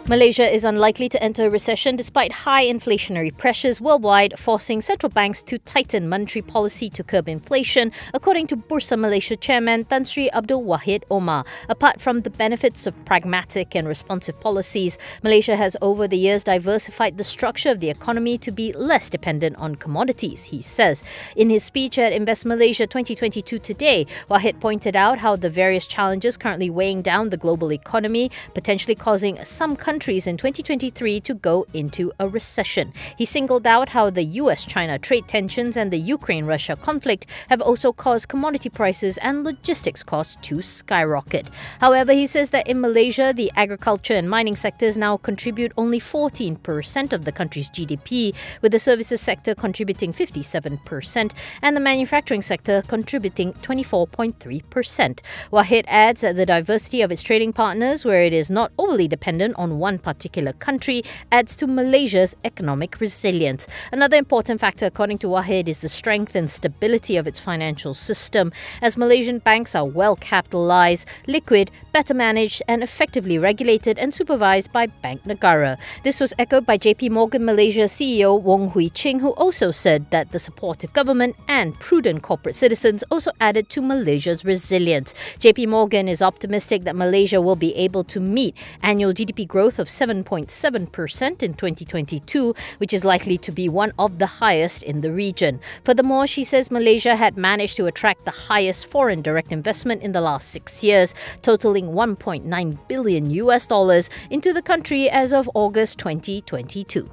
Malaysia is unlikely to enter a recession despite high inflationary pressures worldwide, forcing central banks to tighten monetary policy to curb inflation, according to Bursa Malaysia Chairman Tan Sri Abdul Wahid Omar. Apart from the benefits of pragmatic and responsive policies, Malaysia has over the years diversified the structure of the economy to be less dependent on commodities, he says. In his speech at Invest Malaysia 2022 today, Wahid pointed out how the various challenges currently weighing down the global economy, potentially causing some countries in 2023 to go into a recession. He singled out how the US-China trade tensions and the Ukraine-Russia conflict have also caused commodity prices and logistics costs to skyrocket. However, he says that in Malaysia, the agriculture and mining sectors now contribute only 14% of the country's GDP, with the services sector contributing 57% and the manufacturing sector contributing 24.3%. Wahid adds that the diversity of its trading partners, where it is not overly dependent on one particular country, adds to Malaysia's economic resilience. Another important factor, according to Wahid, is the strength and stability of its financial system, as Malaysian banks are well capitalised, liquid, better managed and effectively regulated and supervised by Bank Negara. This was echoed by JP Morgan Malaysia CEO Wong Hui Ching, who also said that the supportive government and prudent corporate citizens also added to Malaysia's resilience. JP Morgan is optimistic that Malaysia will be able to meet annual GDP growth of 7.7% in 2022, which is likely to be one of the highest in the region. Furthermore, she says Malaysia had managed to attract the highest foreign direct investment in the last 6 years, totaling $1.9 billion into the country as of August 2022.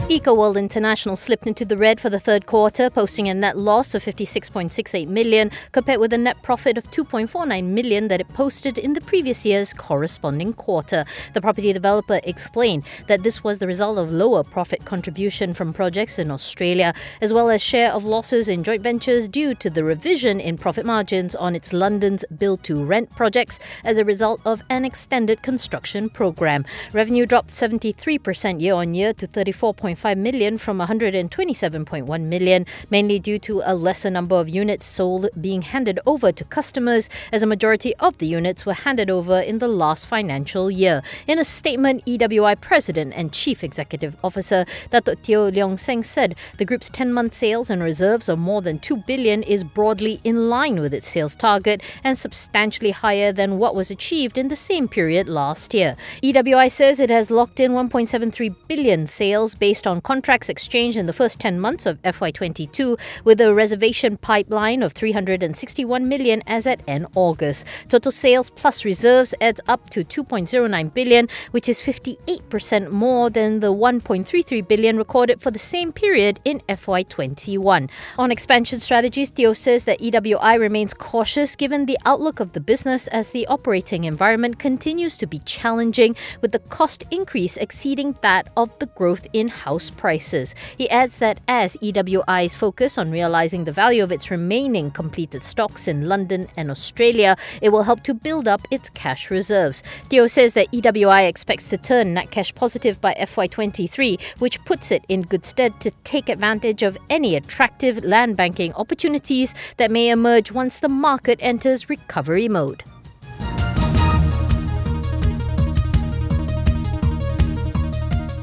EcoWorld International slipped into the red for the third quarter, posting a net loss of 56.68 million compared with a net profit of 2.49 million that it posted in the previous year's corresponding quarter. The property developer explained that this was the result of lower profit contribution from projects in Australia, as well as share of losses in joint ventures due to the revision in profit margins on its London's build-to-rent projects as a result of an extended construction program. Revenue dropped 73% year-on-year to 34.5 million from 127.1 million, mainly due to a lesser number of units sold being handed over to customers, as a majority of the units were handed over in the last financial year. In a statement, EWI President and Chief Executive Officer Datuk Teo Leong Seng said the group's 10-month sales and reserves of more than 2 billion is broadly in line with its sales target and substantially higher than what was achieved in the same period last year. EWI says it has locked in 1.73 billion sales based on contracts exchanged in the first 10 months of FY22, with a reservation pipeline of 361 million as at end August. Total sales plus reserves adds up to 2.09 billion, which is 58% more than the 1.33 billion recorded for the same period in FY21. On expansion strategies, Teo says that EWI remains cautious given the outlook of the business as the operating environment continues to be challenging, with the cost increase exceeding that of the growth in house prices. He adds that as EWI's focus on realizing the value of its remaining completed stocks in London and Australia, it will help to build up its cash reserves. Teo says that EWI expects to turn net cash positive by FY23, which puts it in good stead to take advantage of any attractive land banking opportunities that may emerge once the market enters recovery mode.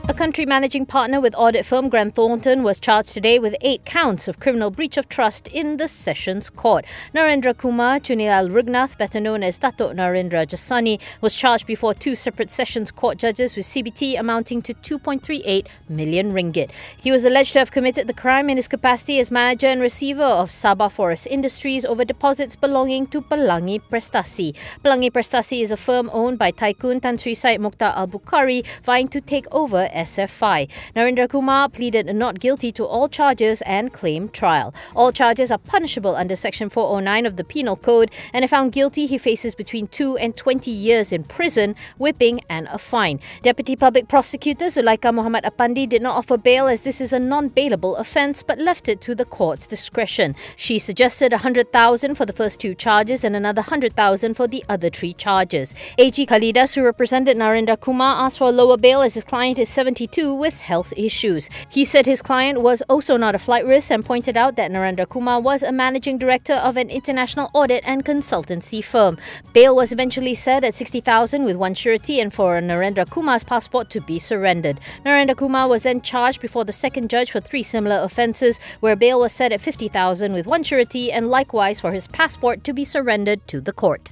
A country managing partner with audit firm Grant Thornton was charged today with 8 counts of criminal breach of trust in the Sessions Court. Narendra Kumar Chunilal Rugnath, better known as Datuk Narendra Jasani, was charged before 2 separate Sessions Court judges with CBT amounting to 2.38 million ringgit. He was alleged to have committed the crime in his capacity as manager and receiver of Sabah Forest Industries over deposits belonging to Pelangi Prestasi. Pelangi Prestasi is a firm owned by Tycoon Tan Sri Syed Mukhtar Al-Bukhari, vying to take over SFI. Narendra Kumar pleaded not guilty to all charges and claimed trial. All charges are punishable under Section 409 of the Penal Code, and if found guilty, he faces between 2 and 20 years in prison, whipping and a fine. Deputy Public Prosecutor Zulaika Muhammad Apandi did not offer bail as this is a non-bailable offence, but left it to the court's discretion. She suggested 100,000 for the first 2 charges and another 100,000 for the other 3 charges. AG Khalidas, who represented Narendra Kumar, asked for a lower bail as his client is 70 2022 with health issues. He said his client was also not a flight risk and pointed out that Narendra Kumar was a managing director of an international audit and consultancy firm. Bail was eventually set at 60,000 with one surety and for Narendra Kumar's passport to be surrendered. Narendra Kumar was then charged before the second judge for 3 similar offences, where bail was set at 50,000 with one surety and likewise for his passport to be surrendered to the court.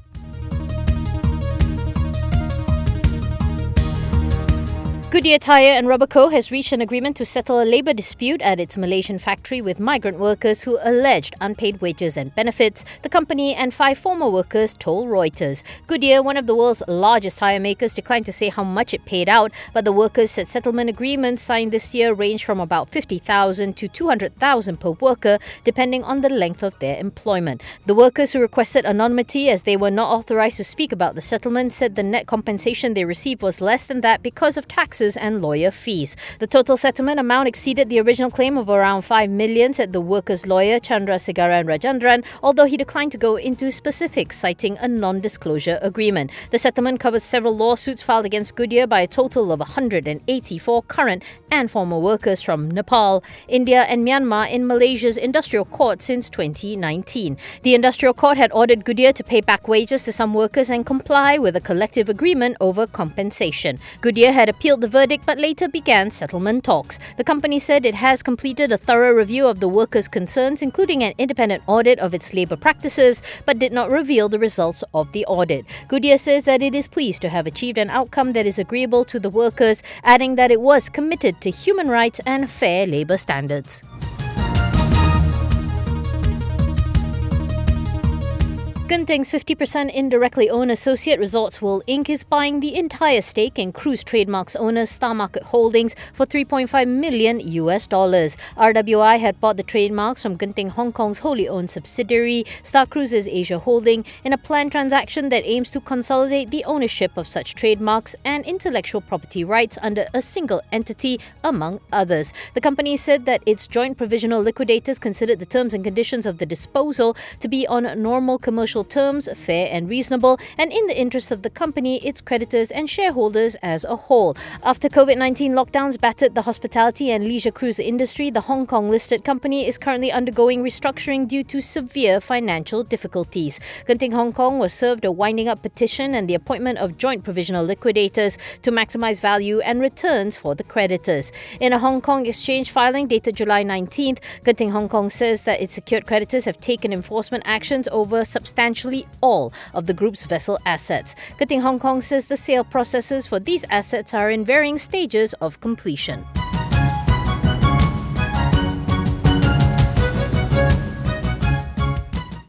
Goodyear Tyre and Rubber Co. has reached an agreement to settle a labour dispute at its Malaysian factory with migrant workers who alleged unpaid wages and benefits, the company and 5 former workers told Reuters. Goodyear, one of the world's largest tyre makers, declined to say how much it paid out, but the workers said settlement agreements signed this year range from about 50,000 to 200,000 per worker, depending on the length of their employment. The workers who requested anonymity as they were not authorised to speak about the settlement said the net compensation they received was less than that because of taxes and lawyer fees. The total settlement amount exceeded the original claim of around 5 million, said the workers' lawyer Chandrasegaran Rajandran, although he declined to go into specifics, citing a non-disclosure agreement. The settlement covers several lawsuits filed against Goodyear by a total of 184 current and former workers from Nepal, India and Myanmar in Malaysia's industrial court since 2019. The industrial court had ordered Goodyear to pay back wages to some workers and comply with a collective agreement over compensation. Goodyear had appealed the verdict but later began settlement talks. The company said it has completed a thorough review of the workers' concerns, including an independent audit of its labour practices, but did not reveal the results of the audit. Goodyear says that it is pleased to have achieved an outcome that is agreeable to the workers, adding that it was committed to human rights and fair labour standards. Genting's 50% indirectly owned associate Resorts World Inc. is buying the entire stake in cruise trademarks owner Star Market Holdings for $3.5 million. RWI had bought the trademarks from Genting Hong Kong's wholly owned subsidiary Star Cruises Asia Holding in a planned transaction that aims to consolidate the ownership of such trademarks and intellectual property rights under a single entity, among others. The company said that its joint provisional liquidators considered the terms and conditions of the disposal to be on normal commercial terms, fair and reasonable, and in the interest of the company, its creditors and shareholders as a whole. After COVID-19 lockdowns battered the hospitality and leisure cruise industry, the Hong Kong-listed company is currently undergoing restructuring due to severe financial difficulties. Genting Hong Kong was served a winding-up petition and the appointment of joint provisional liquidators to maximize value and returns for the creditors. In a Hong Kong exchange filing dated July 19th, Genting Hong Kong says that its secured creditors have taken enforcement actions over substantially all of the group's vessel assets. Genting Hong Kong says the sale processes for these assets are in varying stages of completion.